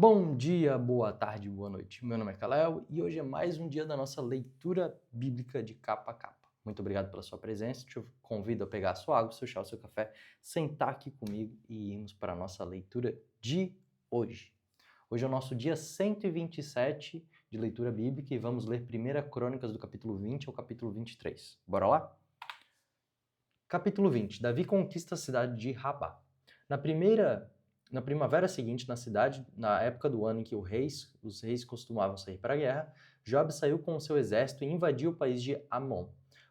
Bom dia, boa tarde, boa noite. Meu nome é Kalel e hoje é mais um dia da nossa leitura bíblica de capa a capa. Muito obrigado pela sua presença. Te convido a pegar a sua água, o seu chá, o seu café, sentar aqui comigo e irmos para a nossa leitura de hoje. Hoje é o nosso dia 127 de leitura bíblica e vamos ler 1 Crônicas do capítulo 20 ao capítulo 23. Bora lá? Capítulo 20. Davi conquista a cidade de Rabá. Na primavera seguinte, na cidade, na época do ano em que os reis costumavam sair para a guerra, Joabe saiu com o seu exército e invadiu o país de Amon.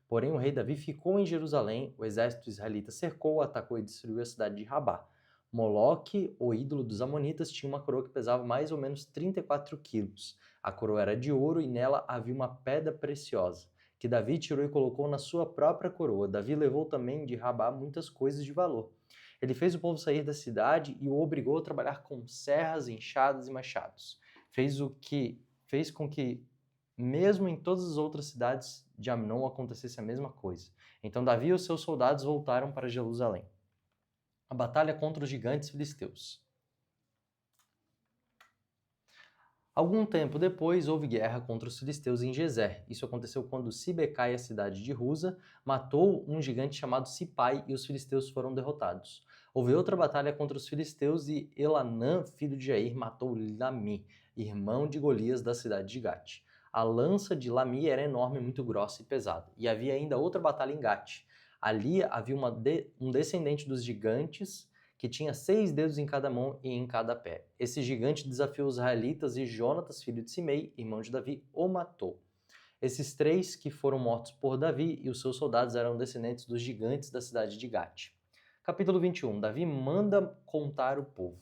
Porém, o rei Davi ficou em Jerusalém, o exército israelita cercou, atacou e destruiu a cidade de Rabá. Moloque, o ídolo dos amonitas, tinha uma coroa que pesava mais ou menos 34 quilos. A coroa era de ouro e nela havia uma pedra preciosa que Davi tirou e colocou na sua própria coroa. Davi levou também de Rabá muitas coisas de valor. Ele fez o povo sair da cidade e o obrigou a trabalhar com serras, enxadas e machados. Fez com que, mesmo em todas as outras cidades de Amnon, acontecesse a mesma coisa. Então Davi e os seus soldados voltaram para Jerusalém. A batalha contra os gigantes filisteus. Algum tempo depois, houve guerra contra os filisteus em Gezer. Isso aconteceu quando Sibecai, a cidade de Rusa, matou um gigante chamado Sipai e os filisteus foram derrotados. Houve outra batalha contra os filisteus e Elanã, filho de Jair, matou Lami, irmão de Golias da cidade de Gate. A lança de Lami era enorme, muito grossa e pesada. E havia ainda outra batalha em Gate. Ali havia um descendente dos gigantes que tinha 6 dedos em cada mão e em cada pé. Esse gigante desafiou os israelitas e Jonatas, filho de Simei, irmão de Davi, o matou. Esses 3 que foram mortos por Davi e os seus soldados eram descendentes dos gigantes da cidade de Gate. Capítulo 21. Davi manda contar o povo.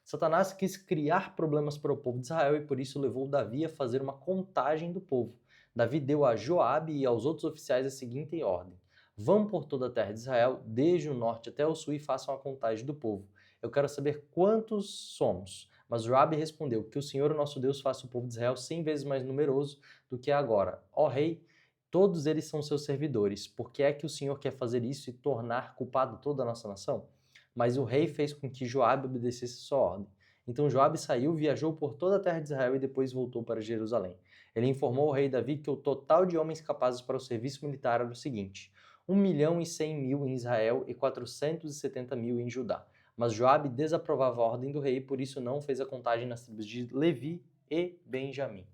Satanás quis criar problemas para o povo de Israel e por isso levou Davi a fazer uma contagem do povo. Davi deu a Joabe e aos outros oficiais a seguinte ordem: vão por toda a terra de Israel, desde o norte até o sul, e façam a contagem do povo. Eu quero saber quantos somos. Mas Joabe respondeu: que o Senhor, o nosso Deus, faça o povo de Israel 100 vezes mais numeroso do que é agora. Ó rei, todos eles são seus servidores. Por que é que o Senhor quer fazer isso e tornar culpado toda a nossa nação? Mas o rei fez com que Joabe obedecesse sua ordem. Então Joabe saiu, viajou por toda a terra de Israel e depois voltou para Jerusalém. Ele informou ao rei Davi que o total de homens capazes para o serviço militar era o seguinte: 1.100.000 em Israel e 470.000 em Judá. Mas Joabe desaprovava a ordem do rei e por isso não fez a contagem nas tribos de Levi e Benjamim.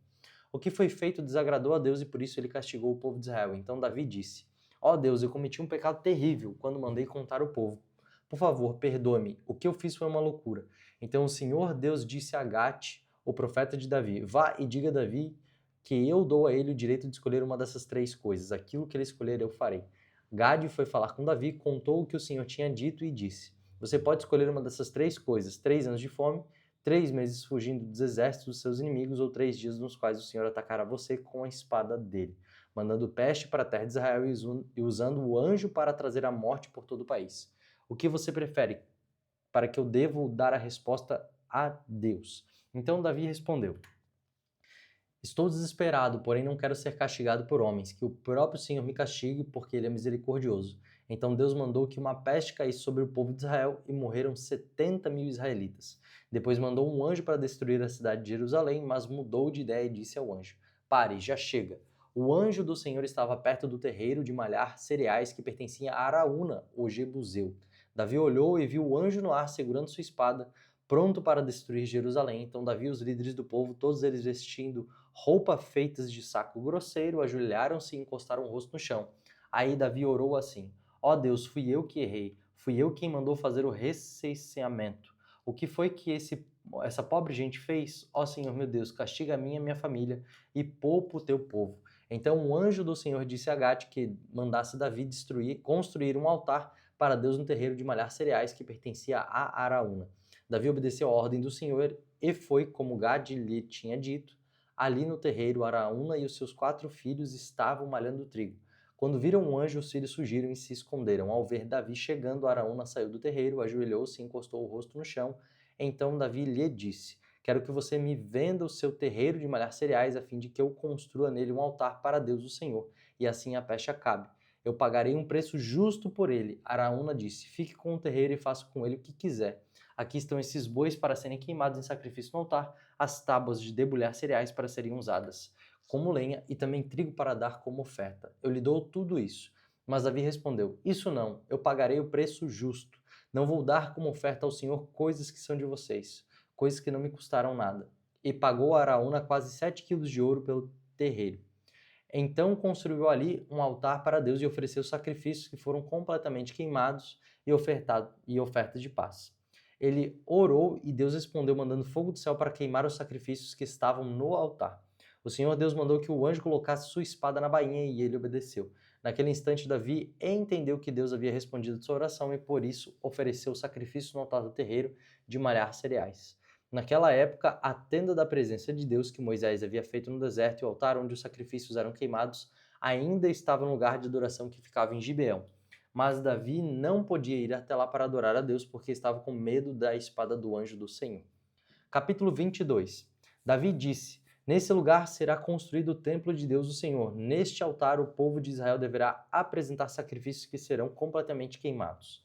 O que foi feito desagradou a Deus e por isso ele castigou o povo de Israel. Então Davi disse: ó Deus, eu cometi um pecado terrível quando mandei contar o povo. Por favor, perdoe-me. O que eu fiz foi uma loucura. Então o Senhor Deus disse a Gate, o profeta de Davi: vá e diga a Davi que eu dou a ele o direito de escolher uma dessas 3 coisas. Aquilo que ele escolher eu farei. Gade foi falar com Davi, contou o que o Senhor tinha dito e disse: você pode escolher uma dessas 3 coisas: 3 anos de fome, 3 meses fugindo dos exércitos dos seus inimigos, ou 3 dias nos quais o Senhor atacará você com a espada dele, mandando peste para a terra de Israel e usando o anjo para trazer a morte por todo o país. O que você prefere, para que eu devo dar a resposta a Deus? Então Davi respondeu: estou desesperado, porém não quero ser castigado por homens, que o próprio Senhor me castigue, porque ele é misericordioso. Então Deus mandou que uma peste caísse sobre o povo de Israel e morreram 70.000 israelitas. Depois mandou um anjo para destruir a cidade de Jerusalém, mas mudou de ideia e disse ao anjo: pare, já chega. O anjo do Senhor estava perto do terreiro de malhar cereais que pertencia a Araúna, o Jebuseu. Davi olhou e viu o anjo no ar segurando sua espada, pronto para destruir Jerusalém. Então Davi e os líderes do povo, todos eles vestindo roupas feitas de saco grosseiro, ajoelharam-se e encostaram o rosto no chão. Aí Davi orou assim: ó Deus, fui eu que errei, fui eu quem mandou fazer o recenseamento. O que foi que essa pobre gente fez? Ó Senhor meu Deus, castiga a mim e a minha família e poupa o teu povo. Então o anjo do Senhor disse a Gade que mandasse Davi construir um altar para Deus no terreiro de malhar cereais que pertencia a Araúna. Davi obedeceu a ordem do Senhor e foi como Gade lhe tinha dito. Ali no terreiro, Araúna e os seus 4 filhos estavam malhando trigo. Quando viram um anjo, os filhos fugiram e se esconderam. Ao ver Davi chegando, Araúna saiu do terreiro, ajoelhou-se e encostou o rosto no chão. Então Davi lhe disse: quero que você me venda o seu terreiro de malhar cereais, a fim de que eu construa nele um altar para Deus o Senhor, e assim a peste acabe. Eu pagarei um preço justo por ele. Araúna disse: fique com o terreiro e faça com ele o que quiser. Aqui estão esses bois para serem queimados em sacrifício no altar, as tábuas de debulhar cereais para serem usadas como lenha e também trigo para dar como oferta. Eu lhe dou tudo isso. Mas Davi respondeu: Isso não, eu pagarei o preço justo. Não vou dar como oferta ao Senhor coisas que são de vocês, coisas que não me custaram nada. E pagou a Araúna quase 7 quilos de ouro pelo terreiro. Então construiu ali um altar para Deus e ofereceu sacrifícios que foram completamente queimados e ofertas de paz. Ele orou e Deus respondeu mandando fogo do céu para queimar os sacrifícios que estavam no altar. O Senhor Deus mandou que o anjo colocasse sua espada na bainha e ele obedeceu. Naquele instante, Davi entendeu que Deus havia respondido sua oração e por isso ofereceu sacrifício no altar do terreiro de malhar cereais. Naquela época, a tenda da presença de Deus que Moisés havia feito no deserto e o altar onde os sacrifícios eram queimados ainda estava no lugar de adoração que ficava em Gibeão. Mas Davi não podia ir até lá para adorar a Deus porque estava com medo da espada do anjo do Senhor. Capítulo 22. Davi disse: Nesse lugar será construído o templo de Deus o Senhor. Neste altar o povo de Israel deverá apresentar sacrifícios que serão completamente queimados.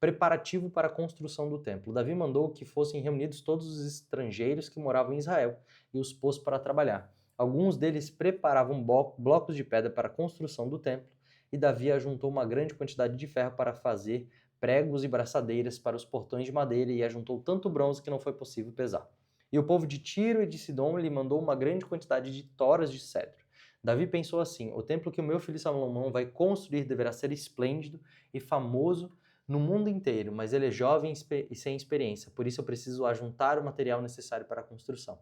Preparativo para a construção do templo. Davi mandou que fossem reunidos todos os estrangeiros que moravam em Israel e os pôs para trabalhar. Alguns deles preparavam blocos de pedra para a construção do templo e Davi ajuntou uma grande quantidade de ferro para fazer pregos e braçadeiras para os portões de madeira e ajuntou tanto bronze que não foi possível pesar. E o povo de Tiro e de Sidom lhe mandou uma grande quantidade de toras de cedro. Davi pensou assim: o templo que o meu filho Salomão vai construir deverá ser esplêndido e famoso no mundo inteiro, mas ele é jovem e sem experiência, por isso eu preciso ajuntar o material necessário para a construção.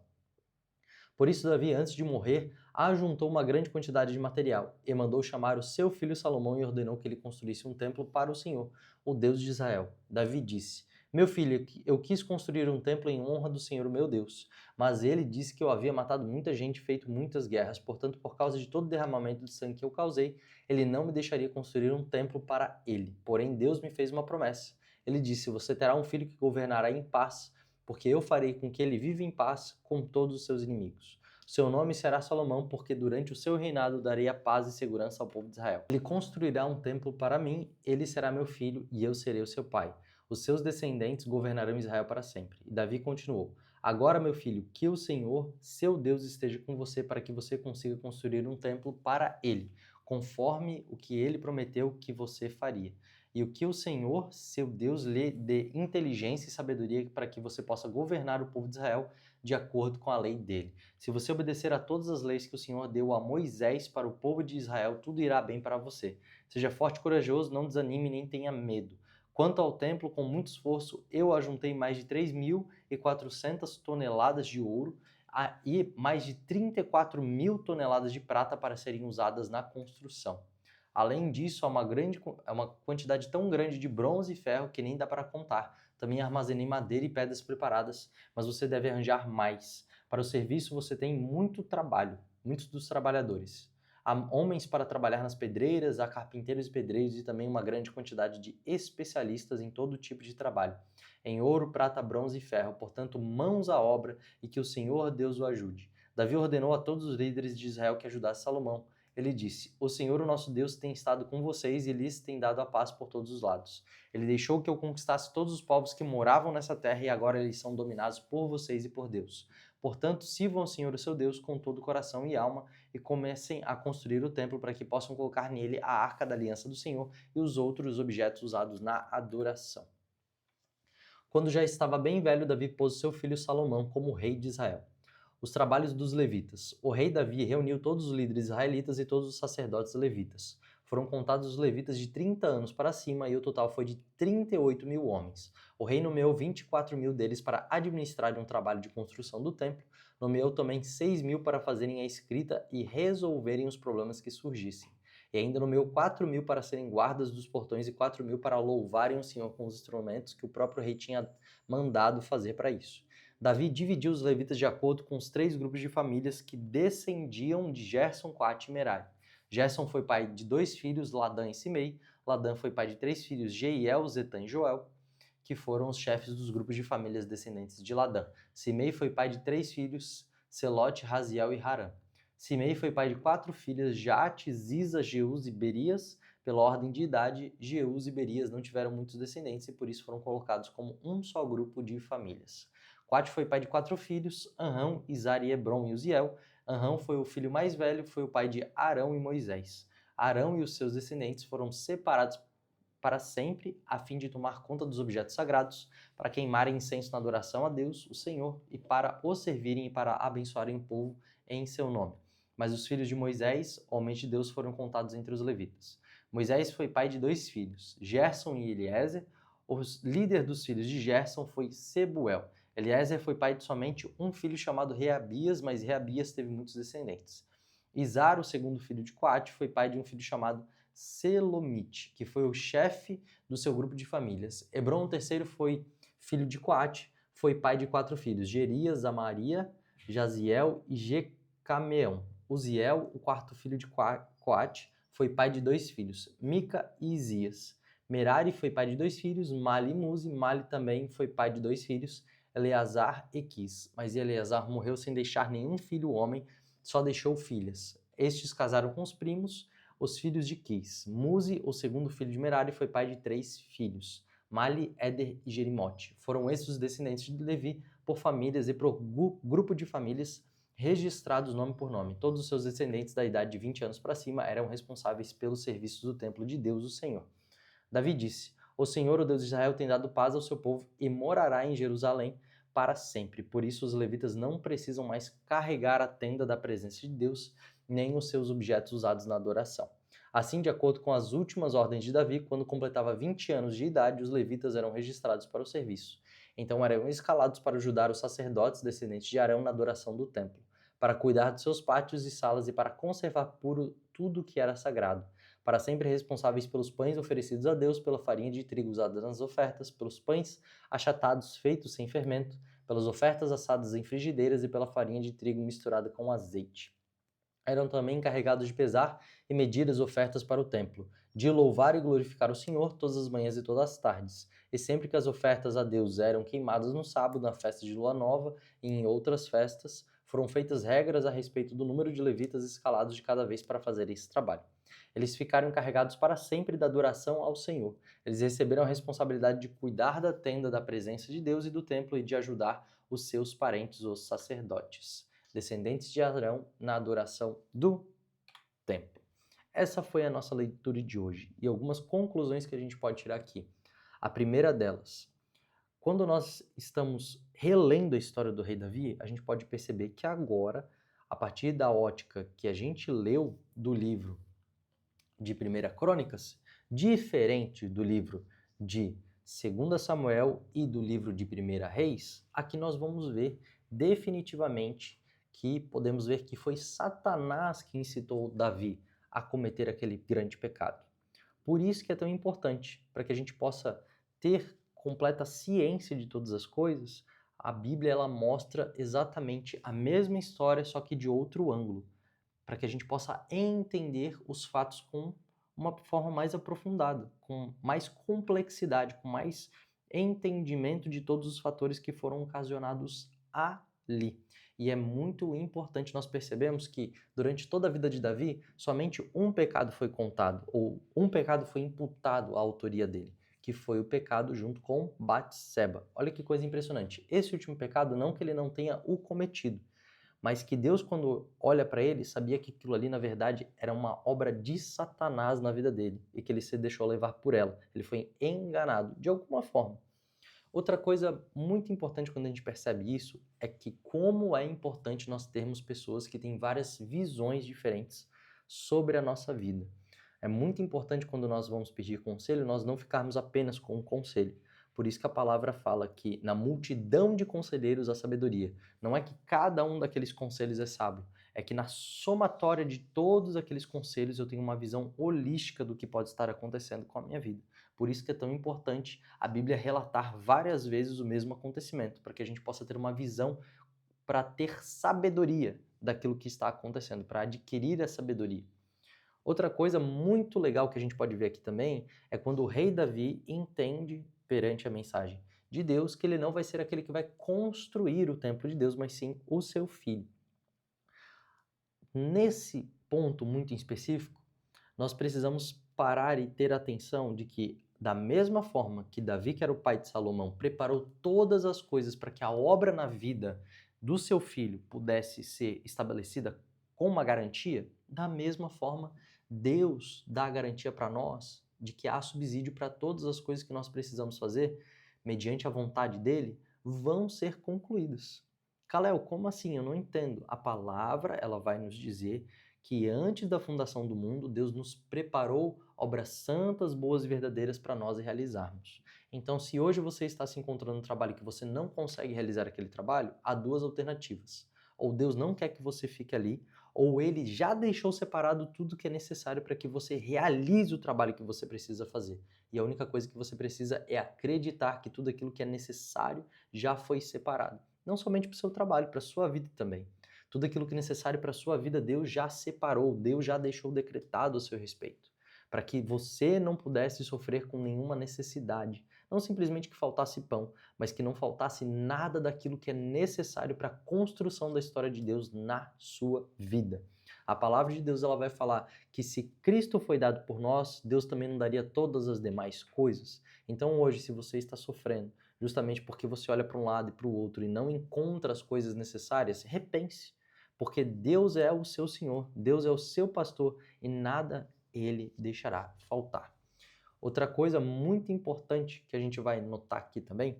Por isso Davi, antes de morrer, ajuntou uma grande quantidade de material e mandou chamar o seu filho Salomão e ordenou que ele construísse um templo para o Senhor, o Deus de Israel. Davi disse: Meu filho, eu quis construir um templo em honra do Senhor, meu Deus, mas ele disse que eu havia matado muita gente e feito muitas guerras, portanto, por causa de todo o derramamento de sangue que eu causei, ele não me deixaria construir um templo para ele. Porém, Deus me fez uma promessa. Ele disse: Você terá um filho que governará em paz, porque eu farei com que ele viva em paz com todos os seus inimigos. Seu nome será Salomão, porque durante o seu reinado darei a paz e segurança ao povo de Israel. Ele construirá um templo para mim, ele será meu filho e eu serei o seu pai. Os seus descendentes governarão Israel para sempre. E Davi continuou: Agora, meu filho, que o Senhor, seu Deus, esteja com você para que você consiga construir um templo para ele, conforme o que ele prometeu que você faria. E o que o Senhor, seu Deus, lhe dê inteligência e sabedoria para que você possa governar o povo de Israel de acordo com a lei dele. Se você obedecer a todas as leis que o Senhor deu a Moisés para o povo de Israel, tudo irá bem para você. Seja forte e corajoso, não desanime nem tenha medo. Quanto ao templo, com muito esforço, eu ajuntei mais de 3.400 toneladas de ouro e mais de 34.000 toneladas de prata para serem usadas na construção. Além disso, há uma quantidade tão grande de bronze e ferro que nem dá para contar. Também armazenei madeira e pedras preparadas, mas você deve arranjar mais. Para o serviço você tem muito trabalho, muitos dos trabalhadores. Há homens para trabalhar nas pedreiras, há carpinteiros e pedreiros e também uma grande quantidade de especialistas em todo tipo de trabalho, em ouro, prata, bronze e ferro. Portanto, mãos à obra e que o Senhor Deus o ajude. Davi ordenou a todos os líderes de Israel que ajudassem Salomão. Ele disse: O Senhor, o nosso Deus, tem estado com vocês e lhes tem dado a paz por todos os lados. Ele deixou que eu conquistasse todos os povos que moravam nessa terra e agora eles são dominados por vocês e por Deus. Portanto, sirvam ao Senhor, o seu Deus, com todo o coração e alma e comecem a construir o templo para que possam colocar nele a arca da aliança do Senhor e os outros objetos usados na adoração. Quando já estava bem velho, Davi pôs seu filho Salomão como rei de Israel. Os trabalhos dos levitas. O rei Davi reuniu todos os líderes israelitas e todos os sacerdotes levitas. Foram contados os levitas de 30 anos para cima e o total foi de 38.000 homens. O rei nomeou 24.000 deles para administrarem um trabalho de construção do templo, nomeou também 6.000 para fazerem a escrita e resolverem os problemas que surgissem. E ainda nomeou 4.000 para serem guardas dos portões e 4.000 para louvarem o Senhor com os instrumentos que o próprio rei tinha mandado fazer para isso. Davi dividiu os levitas de acordo com os 3 grupos de famílias que descendiam de Gerson, Coate e Merari. Gerson foi pai de 2 filhos, Ladã e Simei. Ladã foi pai de 3 filhos, Jeiel, Zetã e Joel, que foram os chefes dos grupos de famílias descendentes de Ladã. Simei foi pai de 3 filhos, Selote, Raziel e Harã. Simei foi pai de 4 filhas, Jaate, Ziza, Jeús e Berias. Pela ordem de idade, Jeús e Berias não tiveram muitos descendentes e por isso foram colocados como um só grupo de famílias. Coate foi pai de 4 filhos, Anrão, Izar e Hebron e Uziel. Anrão foi o filho mais velho, foi o pai de Arão e Moisés. Arão e os seus descendentes foram separados para sempre, a fim de tomar conta dos objetos sagrados, para queimarem incenso na adoração a Deus, o Senhor, e para o servirem e para abençoarem o povo em seu nome. Mas os filhos de Moisés, homens de Deus, foram contados entre os levitas. Moisés foi pai de 2 filhos, Gerson e Eliezer. O líder dos filhos de Gerson foi Sebuel. Eliezer foi pai de somente um filho chamado Reabias, mas Reabias teve muitos descendentes. Izar, o segundo filho de Coate, foi pai de um filho chamado Selomite, que foi o chefe do seu grupo de famílias. Hebron, o terceiro, foi filho de Coate, foi pai de 4 filhos, Gerias, Amaria, Jaziel e Jecameão. Uziel, o quarto filho de Coate, foi pai de 2 filhos, Mica e Isias. Merari foi pai de 2 filhos, Mali e Muzi. Mali também foi pai de 2 filhos, Eleazar e Quis. Mas Eleazar morreu sem deixar nenhum filho homem, só deixou filhas. Estes casaram com os primos, os filhos de Quis. Muzi, o segundo filho de Merari, foi pai de 3 filhos, Mali, Éder e Jerimote. Foram estes os descendentes de Levi por famílias e por grupo de famílias registrados nome por nome. Todos os seus descendentes da idade de 20 anos para cima eram responsáveis pelos serviços do templo de Deus, o Senhor. Davi disse: O Senhor, o Deus de Israel, tem dado paz ao seu povo e morará em Jerusalém para sempre. Por isso, os levitas não precisam mais carregar a tenda da presença de Deus, nem os seus objetos usados na adoração. Assim, de acordo com as últimas ordens de Davi, quando completava 20 anos de idade, os levitas eram registrados para o serviço. Então eram escalados para ajudar os sacerdotes descendentes de Arão na adoração do templo, para cuidar de seus pátios e salas e para conservar puro tudo que era sagrado, para sempre responsáveis pelos pães oferecidos a Deus, pela farinha de trigo usada nas ofertas, pelos pães achatados feitos sem fermento, pelas ofertas assadas em frigideiras e pela farinha de trigo misturada com azeite. Eram também encarregados de pesar e medir as ofertas para o templo, de louvar e glorificar o Senhor todas as manhãs e todas as tardes. E sempre que as ofertas a Deus eram queimadas no sábado, na festa de lua nova e em outras festas, foram feitas regras a respeito do número de levitas escalados de cada vez para fazer esse trabalho. Eles ficaram encarregados para sempre da adoração ao Senhor. Eles receberam a responsabilidade de cuidar da tenda da presença de Deus e do templo e de ajudar os seus parentes, os sacerdotes, descendentes de Arão, na adoração do templo. Essa foi a nossa leitura de hoje e algumas conclusões que a gente pode tirar aqui. A primeira delas: quando nós estamos relendo a história do rei Davi, a gente pode perceber que agora, a partir da ótica que a gente leu do livro de 1 Crônicas, diferente do livro de 2 Samuel e do livro de 1 Reis, aqui nós vamos ver definitivamente que podemos ver que foi Satanás que incitou Davi a cometer aquele grande pecado. Por isso que é tão importante, para que a gente possa ter completa ciência de todas as coisas, a Bíblia ela mostra exatamente a mesma história, só que de outro ângulo, para que a gente possa entender os fatos com uma forma mais aprofundada, com mais complexidade, com mais entendimento de todos os fatores que foram ocasionados ali. E é muito importante nós percebermos que durante toda a vida de Davi, somente um pecado foi contado, ou um pecado foi imputado à autoria dele, que foi o pecado junto com Batseba. Olha que coisa impressionante. Esse último pecado, não que ele não tenha o cometido, mas que Deus, quando olha para ele, sabia que aquilo ali, na verdade, era uma obra de Satanás na vida dele, e que ele se deixou levar por ela. Ele foi enganado, de alguma forma. Outra coisa muito importante quando a gente percebe isso é que como é importante nós termos pessoas que têm várias visões diferentes sobre a nossa vida. É muito importante quando nós vamos pedir conselho, nós não ficarmos apenas com um conselho. Por isso que a palavra fala que na multidão de conselheiros há sabedoria. Não é que cada um daqueles conselhos é sábio, é que na somatória de todos aqueles conselhos eu tenho uma visão holística do que pode estar acontecendo com a minha vida. Por isso que é tão importante a Bíblia relatar várias vezes o mesmo acontecimento, para que a gente possa ter uma visão para ter sabedoria daquilo que está acontecendo, para adquirir a sabedoria. Outra coisa muito legal que a gente pode ver aqui também é quando o rei Davi entende perante a mensagem de Deus que ele não vai ser aquele que vai construir o templo de Deus, mas sim o seu filho. Nesse ponto muito em específico, nós precisamos parar e ter atenção de que, da mesma forma que Davi, que era o pai de Salomão, preparou todas as coisas para que a obra na vida do seu filho pudesse ser estabelecida com uma garantia, da mesma forma, Deus dá a garantia para nós de que há subsídio para todas as coisas que nós precisamos fazer, mediante a vontade dele, vão ser concluídas. Kalel, como assim? Eu não entendo. A palavra, ela vai nos dizer que antes da fundação do mundo, Deus nos preparou obras santas, boas e verdadeiras para nós realizarmos. Então, se hoje você está se encontrando um trabalho que você não consegue realizar aquele trabalho, há duas alternativas. Ou Deus não quer que você fique ali, ou Ele já deixou separado tudo que é necessário para que você realize o trabalho que você precisa fazer. E a única coisa que você precisa é acreditar que tudo aquilo que é necessário já foi separado. Não somente para o seu trabalho, para a sua vida também. Tudo aquilo que é necessário para a sua vida, Deus já separou, Deus já deixou decretado a seu respeito, para que você não pudesse sofrer com nenhuma necessidade. Não simplesmente que faltasse pão, mas que não faltasse nada daquilo que é necessário para a construção da história de Deus na sua vida. A palavra de Deus ela vai falar que se Cristo foi dado por nós, Deus também não daria todas as demais coisas. Então hoje, se você está sofrendo, justamente porque você olha para um lado e para o outro e não encontra as coisas necessárias, repense. Porque Deus é o seu Senhor, Deus é o seu pastor e nada ele deixará faltar. Outra coisa muito importante que a gente vai notar aqui também,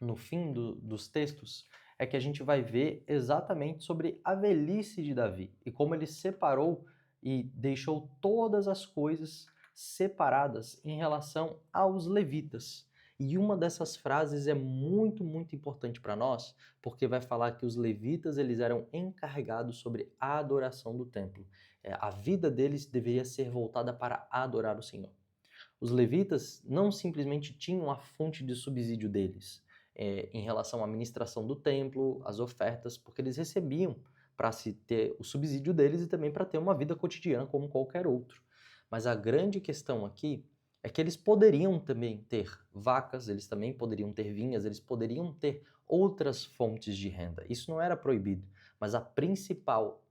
no fim dos textos, é que a gente vai ver exatamente sobre a velhice de Davi e como ele separou e deixou todas as coisas separadas em relação aos levitas. E uma dessas frases é muito, muito importante para nós, porque vai falar que os levitas eles eram encarregados sobre a adoração do templo. A vida deles deveria ser voltada para adorar o Senhor. Os levitas não simplesmente tinham a fonte de subsídio deles em relação à administração do templo, as ofertas, porque eles recebiam para se ter o subsídio deles e também para ter uma vida cotidiana como qualquer outro. Mas a grande questão aqui é que eles poderiam também ter vacas, eles também poderiam ter vinhas, eles poderiam ter outras fontes de renda. Isso não era proibido, mas a principal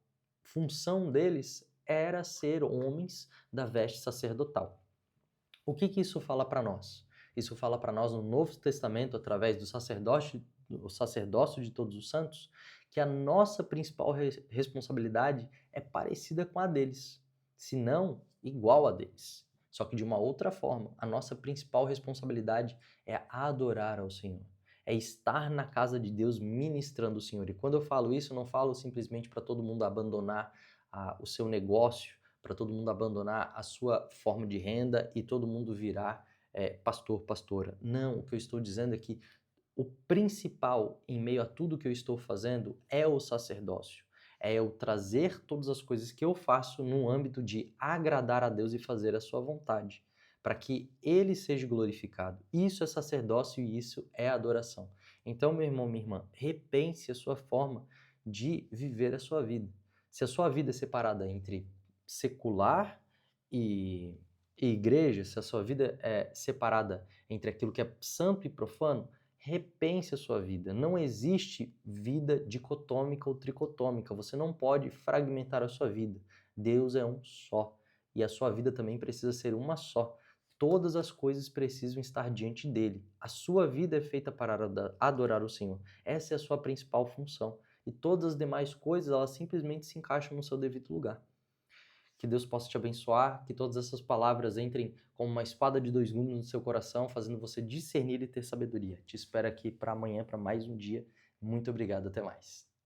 função deles era ser homens da veste sacerdotal. O que isso fala para nós? Isso fala para nós no Novo Testamento, através do sacerdócio de todos os santos, que a nossa principal responsabilidade é parecida com a deles, se não igual a deles. Só que de uma outra forma, a nossa principal responsabilidade é adorar ao Senhor. É estar na casa de Deus ministrando o Senhor. E quando eu falo isso, eu não falo simplesmente para todo mundo abandonar o seu negócio, para todo mundo abandonar a sua forma de renda e todo mundo virar pastor, pastora. Não, o que eu estou dizendo é que o principal em meio a tudo que eu estou fazendo é o sacerdócio. É eu trazer todas as coisas que eu faço no âmbito de agradar a Deus e fazer a sua vontade, para que Ele seja glorificado. Isso é sacerdócio e isso é adoração. Então, meu irmão, minha irmã, repense a sua forma de viver a sua vida. Se a sua vida é separada entre secular e igreja, se a sua vida é separada entre aquilo que é santo e profano, repense a sua vida. Não existe vida dicotômica ou tricotômica. Você não pode fragmentar a sua vida. Deus é um só. E a sua vida também precisa ser uma só. Todas as coisas precisam estar diante dele. A sua vida é feita para adorar o Senhor. Essa é a sua principal função. E todas as demais coisas, elas simplesmente se encaixam no seu devido lugar. Que Deus possa te abençoar, que todas essas palavras entrem como uma espada de dois gumes no seu coração, fazendo você discernir e ter sabedoria. Te espero aqui para amanhã, para mais um dia. Muito obrigado, até mais.